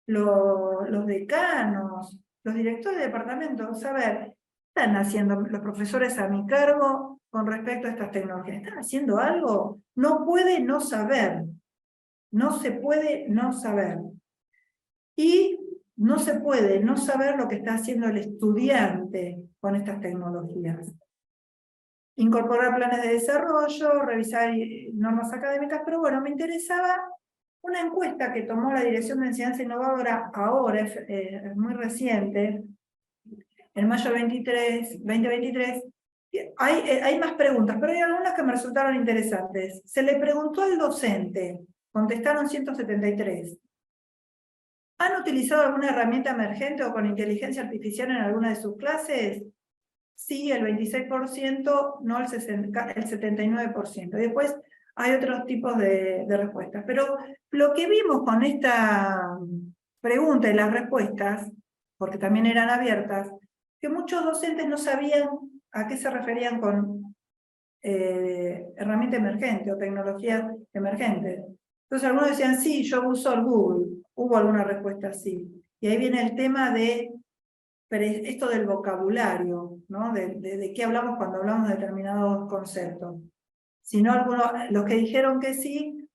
los decanos, los directores de departamento, saber, ¿qué están haciendo los profesores a mi cargo con respecto a estas tecnologías? ¿Están haciendo algo? No puede no saber. No se puede no saber. Y no se puede no saber lo que está haciendo el estudiante con estas tecnologías. Incorporar planes de desarrollo, revisar normas académicas, pero bueno, me interesaba una encuesta que tomó la Dirección de Enseñanza Innovadora ahora, es muy reciente, en mayo 2023, hay más preguntas, pero hay algunas que me resultaron interesantes. Se le preguntó al docente, contestaron 173. ¿Han utilizado alguna herramienta emergente o con inteligencia artificial en alguna de sus clases? Sí, el 26%, no el 79%. Y después hay otros tipos de respuestas. Pero lo que vimos con esta pregunta y las respuestas, porque también eran abiertas, que muchos docentes no sabían a qué se referían con herramienta emergente o tecnologías emergentes. Entonces algunos decían, sí, yo uso el Google. Hubo alguna respuesta así. Y ahí viene el tema de esto del vocabulario, ¿no? De qué hablamos cuando hablamos de determinados conceptos. Si no, los que dijeron que sí,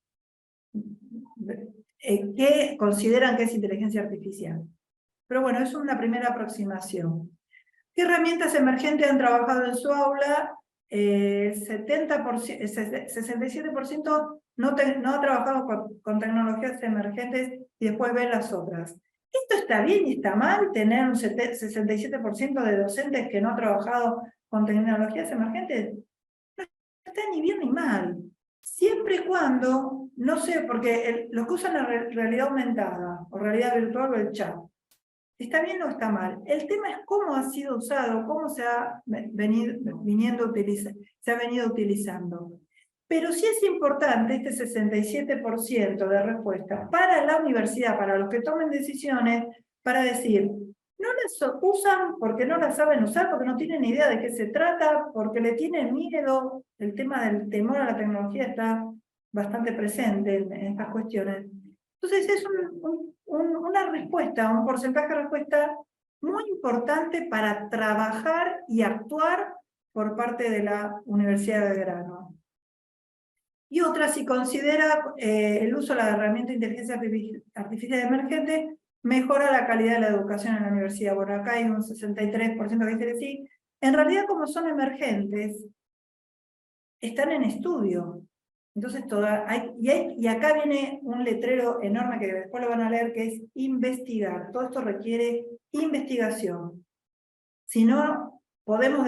¿qué consideran que es inteligencia artificial? Pero bueno, es una primera aproximación. ¿Qué herramientas emergentes han trabajado en su aula? 67% no ha trabajado con tecnologías emergentes y después ve las otras. ¿Esto está bien y está mal tener un 67% de docentes que no ha trabajado con tecnologías emergentes? No está ni bien ni mal. Siempre y cuando, no sé, porque los que usan la realidad aumentada o realidad virtual o el chat, ¿está bien o está mal? El tema es cómo ha sido usado, cómo se ha venido utilizando. Pero sí es importante este 67% de respuesta para la universidad, para los que tomen decisiones, para decir, no las usan porque no las saben usar, porque no tienen idea de qué se trata, porque le tienen miedo. El tema del temor a la tecnología está bastante presente en estas cuestiones. Entonces es una respuesta, un porcentaje de respuesta muy importante para trabajar y actuar por parte de la Universidad de Belgrano. Y otra, si considera el uso de la herramienta de inteligencia artificial emergente, mejora la calidad de la educación en la universidad. Bueno, acá hay un 63% que dice que sí. En realidad, como son emergentes, están en estudio. Entonces, y acá viene un letrero enorme que después lo van a leer, que es investigar. Todo esto requiere investigación. Si no, podemos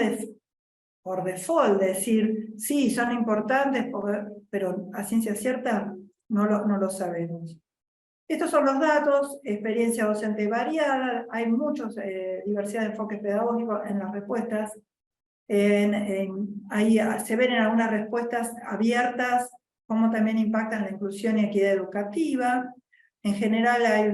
por default decir, sí, son importantes, pero a ciencia cierta no lo sabemos. Estos son los datos, experiencia docente variada, hay muchos, diversidad de enfoques pedagógicos en las respuestas. Ahí se ven en algunas respuestas abiertas cómo también impactan la inclusión y equidad educativa. En general hay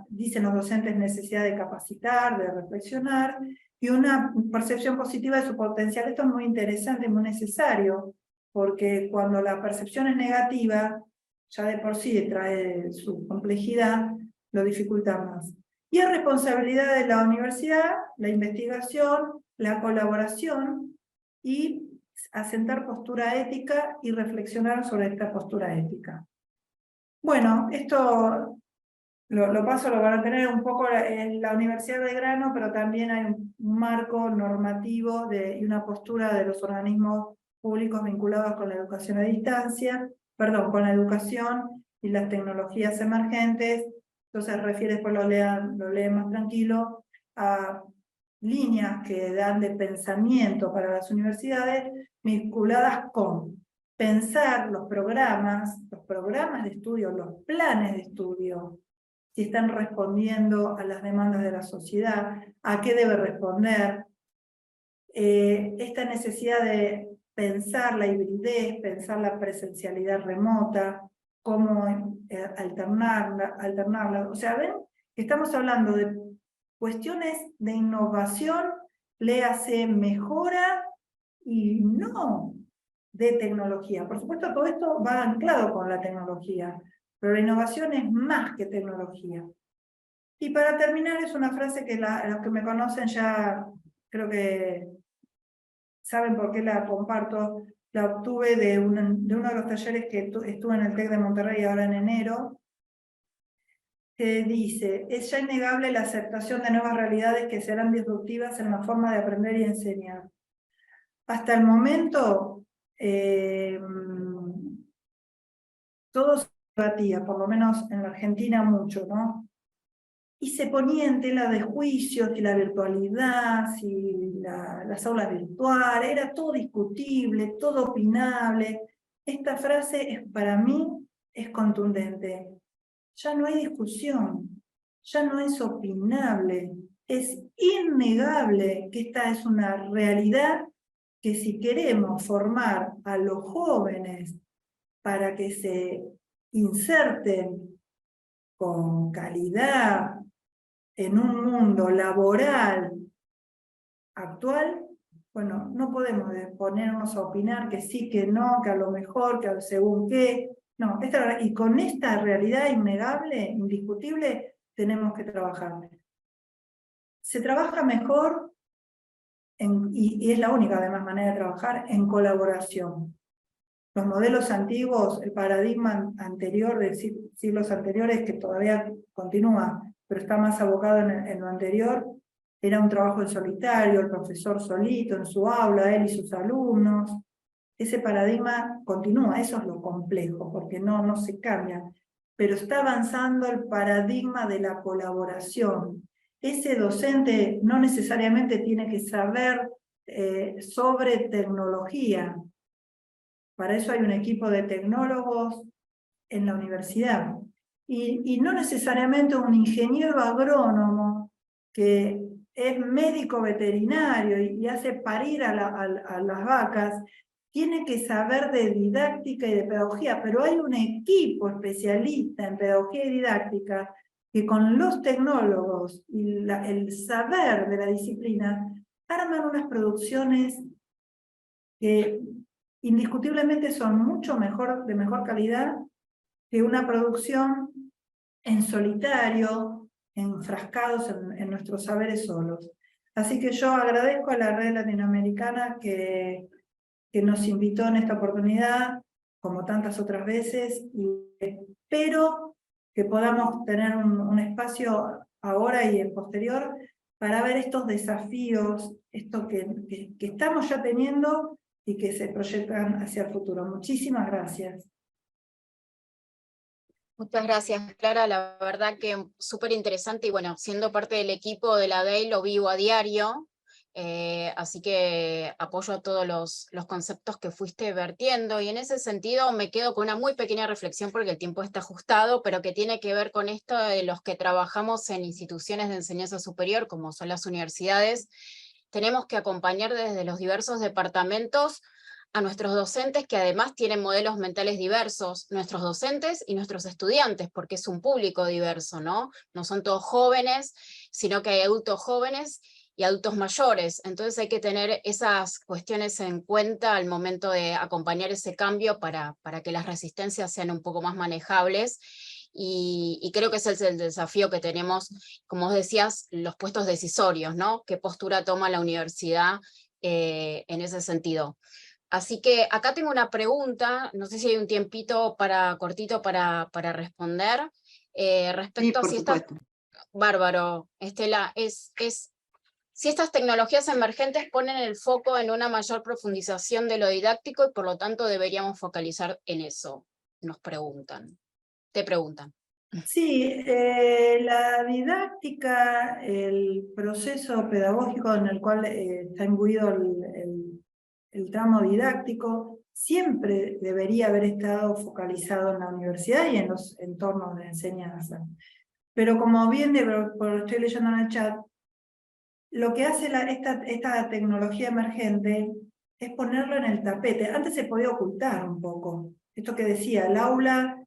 dicen los docentes, necesidad de capacitar, de reflexionar, y una percepción positiva de su potencial. Esto es muy interesante y muy necesario, porque cuando la percepción es negativa, ya de por sí trae su complejidad, lo dificulta más. Y es responsabilidad de la universidad, la investigación, la colaboración, y asentar postura ética y reflexionar sobre esta postura ética. Bueno, esto lo paso, lo van a tener un poco en la Universidad de Belgrano, pero también hay un marco normativo y una postura de los organismos públicos vinculados con la educación a distancia, con la educación y las tecnologías emergentes. Entonces refiere, después lo leen más tranquilo, a líneas que dan de pensamiento para las universidades vinculadas con pensar los programas de estudio, los planes de estudio, si están respondiendo a las demandas de la sociedad, a qué debe responder, esta necesidad de pensar la hibridez, pensar la presencialidad remota, cómo alternarla. O sea, ven que estamos hablando de cuestiones de innovación, léase mejora y no de tecnología. Por supuesto, todo esto va anclado con la tecnología, pero la innovación es más que tecnología. Y para terminar, es una frase que los que me conocen ya creo que saben por qué la comparto. La obtuve de uno de los talleres que estuve en el TEC de Monterrey ahora en enero, que dice: es ya innegable la aceptación de nuevas realidades que serán disruptivas en la forma de aprender y enseñar. Hasta el momento, todo se debatía, por lo menos en la Argentina mucho, ¿no? Y se ponía en tela de juicio si la virtualidad, si las aulas virtuales, era todo discutible, todo opinable. Esta frase para mí es contundente. Ya no hay discusión, ya no es opinable, es innegable que esta es una realidad que si queremos formar a los jóvenes para que se inserten con calidad en un mundo laboral actual, bueno, no podemos ponernos a opinar que sí, que no, que a lo mejor, que según qué. No, y con esta realidad innegable, indiscutible, tenemos que trabajar. Se trabaja mejor, y es la única además manera de trabajar, en colaboración. Los modelos antiguos, el paradigma anterior de siglos anteriores, que todavía continúa, pero está más abocado en lo anterior, era un trabajo en solitario, el profesor solito en su aula, él y sus alumnos. Ese paradigma continúa, eso es lo complejo, porque no se cambia, pero está avanzando el paradigma de la colaboración. Ese docente no necesariamente tiene que saber sobre tecnología. Para eso hay un equipo de tecnólogos en la universidad. Y no necesariamente un ingeniero agrónomo que es médico veterinario y hace parir a las vacas, tiene que saber de didáctica y de pedagogía, pero hay un equipo especialista en pedagogía y didáctica que con los tecnólogos y el saber de la disciplina arman unas producciones que indiscutiblemente son mucho de mejor calidad que una producción en solitario, enfrascados en nuestros saberes solos. Así que yo agradezco a la Red Latinoamericana que nos invitó en esta oportunidad, como tantas otras veces, y espero que podamos tener un espacio ahora y en posterior para ver estos desafíos, esto que estamos ya teniendo y que se proyectan hacia el futuro. Muchísimas gracias. Muchas gracias, Clara. La verdad que súper interesante y bueno, siendo parte del equipo de la DEI lo vivo a diario, así que apoyo a todos los conceptos que fuiste vertiendo y en ese sentido me quedo con una muy pequeña reflexión porque el tiempo está ajustado, pero que tiene que ver con esto de los que trabajamos en instituciones de enseñanza superior, como son las universidades. Tenemos que acompañar desde los diversos departamentos a nuestros docentes, que además tienen modelos mentales diversos, nuestros docentes y nuestros estudiantes, porque es un público diverso, ¿no? No son todos jóvenes, sino que hay adultos jóvenes y adultos mayores. Entonces hay que tener esas cuestiones en cuenta al momento de acompañar ese cambio para que las resistencias sean un poco más manejables. Y creo que ese es el desafío que tenemos, como vos decías, los puestos decisorios, ¿no? ¿Qué postura toma la universidad en ese sentido? Así que acá tengo una pregunta, no sé si hay un tiempito cortito para responder. Respecto Sí, a por si esta... supuesto. Bárbaro, Estela, si estas tecnologías emergentes ponen el foco en una mayor profundización de lo didáctico y por lo tanto deberíamos focalizar en eso, nos preguntan. Te preguntan. Sí, la didáctica, el proceso pedagógico en el cual está imbuido el tramo didáctico, siempre debería haber estado focalizado en la universidad y en los entornos de enseñanza. Pero como bien estoy leyendo en el chat, lo que hace esta tecnología emergente es ponerlo en el tapete. Antes se podía ocultar un poco. Esto que decía, el aula,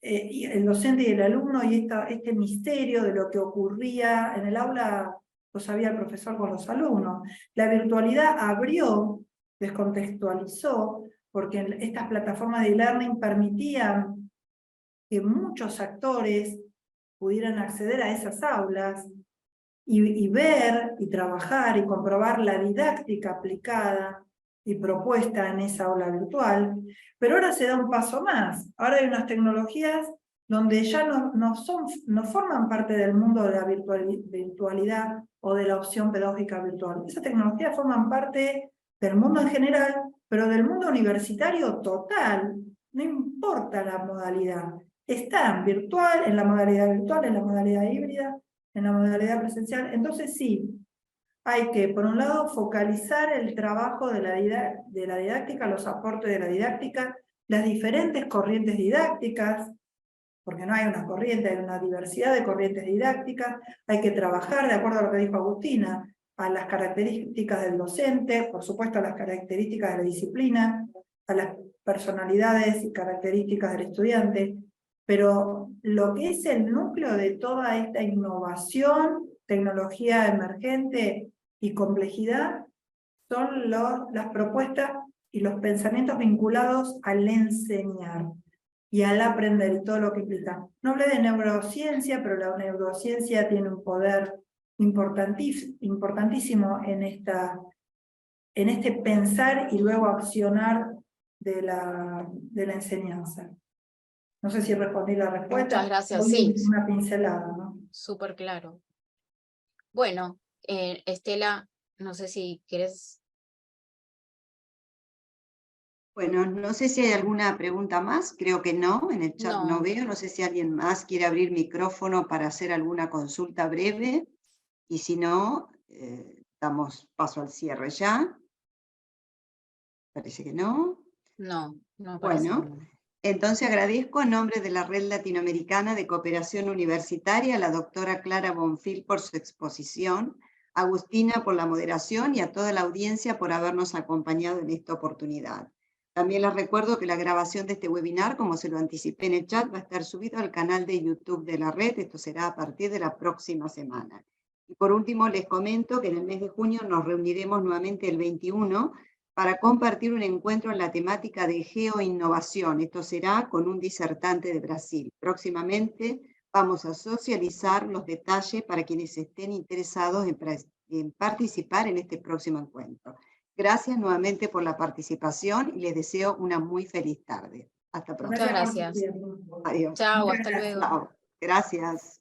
el docente y el alumno, y este misterio de lo que ocurría en el aula, lo sabía el profesor con los alumnos. La virtualidad abrió, descontextualizó, porque estas plataformas de e-learning permitían que muchos actores pudieran acceder a esas aulas, y ver, y trabajar, y comprobar la didáctica aplicada y propuesta en esa aula virtual, pero ahora se da un paso más. Ahora hay unas tecnologías donde ya no forman parte del mundo de la virtualidad o de la opción pedagógica virtual. Esas tecnologías forman parte del mundo en general, pero del mundo universitario total. No importa la modalidad. Están virtual, en la modalidad virtual, en la modalidad híbrida, en la modalidad presencial. Entonces sí, hay que, por un lado, focalizar el trabajo de la didáctica, los aportes de la didáctica, las diferentes corrientes didácticas, porque no hay una corriente, hay una diversidad de corrientes didácticas. Hay que trabajar, de acuerdo a lo que dijo Agustina, a las características del docente, por supuesto a las características de la disciplina, a las personalidades y características del estudiante, pero lo que es el núcleo de toda esta innovación, tecnología emergente y complejidad, son las propuestas y los pensamientos vinculados al enseñar y al aprender y todo lo que implica. No hablé de neurociencia, pero la neurociencia tiene un poder importantísimo en este pensar y luego accionar de la enseñanza. No sé si respondí la respuesta. Muchas gracias, sí. Una pincelada, ¿no? Súper claro. Bueno, Estela, no sé si quieres... Bueno, no sé si hay alguna pregunta más, creo que no, en el chat no veo, no sé si alguien más quiere abrir micrófono para hacer alguna consulta breve, y si no, damos paso al cierre ya. Parece que no. No parece. Bueno, entonces agradezco en nombre de la Red Latinoamericana de Cooperación Universitaria a la doctora Clara Bonfil por su exposición, a Agustina por la moderación y a toda la audiencia por habernos acompañado en esta oportunidad. También les recuerdo que la grabación de este webinar, como se lo anticipé en el chat, va a estar subido al canal de YouTube de la red. Esto será a partir de la próxima semana. Y por último les comento que en el mes de junio nos reuniremos nuevamente el 21 para compartir un encuentro en la temática de geoinnovación. Esto será con un disertante de Brasil. Próximamente vamos a socializar los detalles para quienes estén interesados en participar en este próximo encuentro. Gracias nuevamente por la participación y les deseo una muy feliz tarde. Hasta pronto. Muchas gracias. Adiós. Chao, hasta luego. Chao. Gracias.